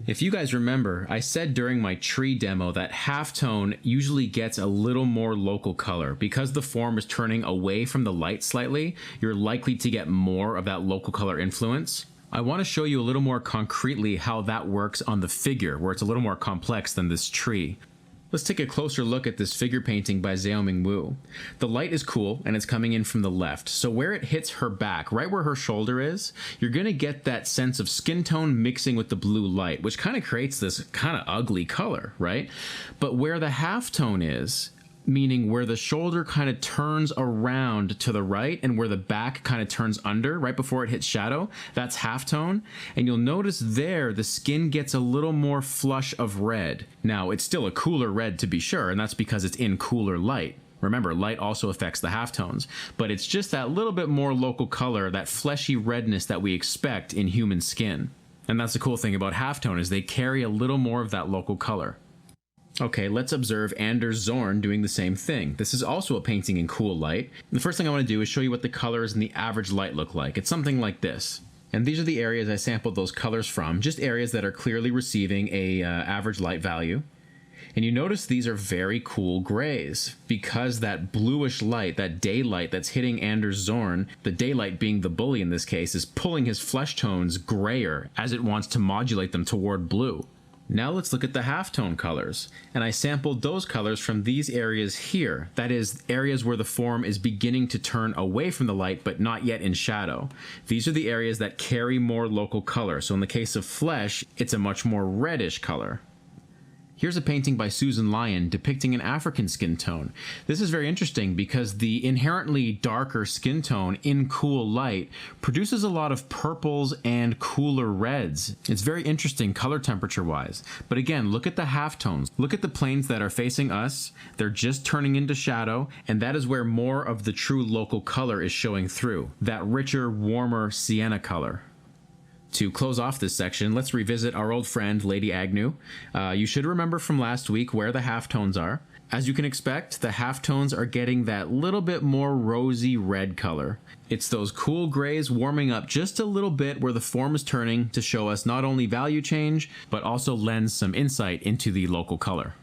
If you guys remember, I said during my tree demo that halftone usually gets a little more local color. Because the form is turning away from the light slightly, you're likely to get more of that local color influence. I want to show you a little more concretely how that works on the figure, where it's a little more complex than this tree. Let's take a closer look at this figure painting by Xiaoming Wu. The light is cool and it's coming in from the left, so where it hits her back, right where her shoulder is, you're going to get that sense of skin tone mixing with the blue light, which kind of creates this kind of ugly color, right? But where the halftone is, meaning where the shoulder kind of turns around to the right and where the back kind of turns under right before it hits shadow, that's halftone. And you'll notice there the skin gets a little more flush of red. Now, it's still a cooler red to be sure, and that's because it's in cooler light. Remember, light also affects the halftones, but it's just that little bit more local color, that fleshy redness that we expect in human skin. And that's the cool thing about halftone, is they carry a little more of that local color. Okay, let's observe Anders Zorn doing the same thing. This is also a painting in cool light. The first thing I want to do is show you what the colors in the average light look like. It's something like this. And these are the areas I sampled those colors from, just areas that are clearly receiving a average light value. And you notice these are very cool grays, because that bluish light, that daylight that's hitting Anders Zorn, the daylight being the bully in this case, is pulling his flesh tones grayer as it wants to modulate them toward blue. Now let's look at the halftone colors, and I sampled those colors from these areas here, that is, areas where the form is beginning to turn away from the light but not yet in shadow. These are the areas that carry more local color, so in the case of flesh, it's a much more reddish color. Here's a painting by Susan Lyon depicting an African skin tone. This is very interesting because the inherently darker skin tone in cool light produces a lot of purples and cooler reds. It's very interesting color temperature wise. But again, look at the halftones. Look at the planes that are facing us. They're just turning into shadow, and that is where more of the true local color is showing through. That richer, warmer sienna color. To close off this section, let's revisit our old friend, Lady Agnew. You should remember from last week where the halftones are. As you can expect, the halftones are getting that little bit more rosy red color. It's those cool grays warming up just a little bit where the form is turning to show us not only value change, but also lends some insight into the local color.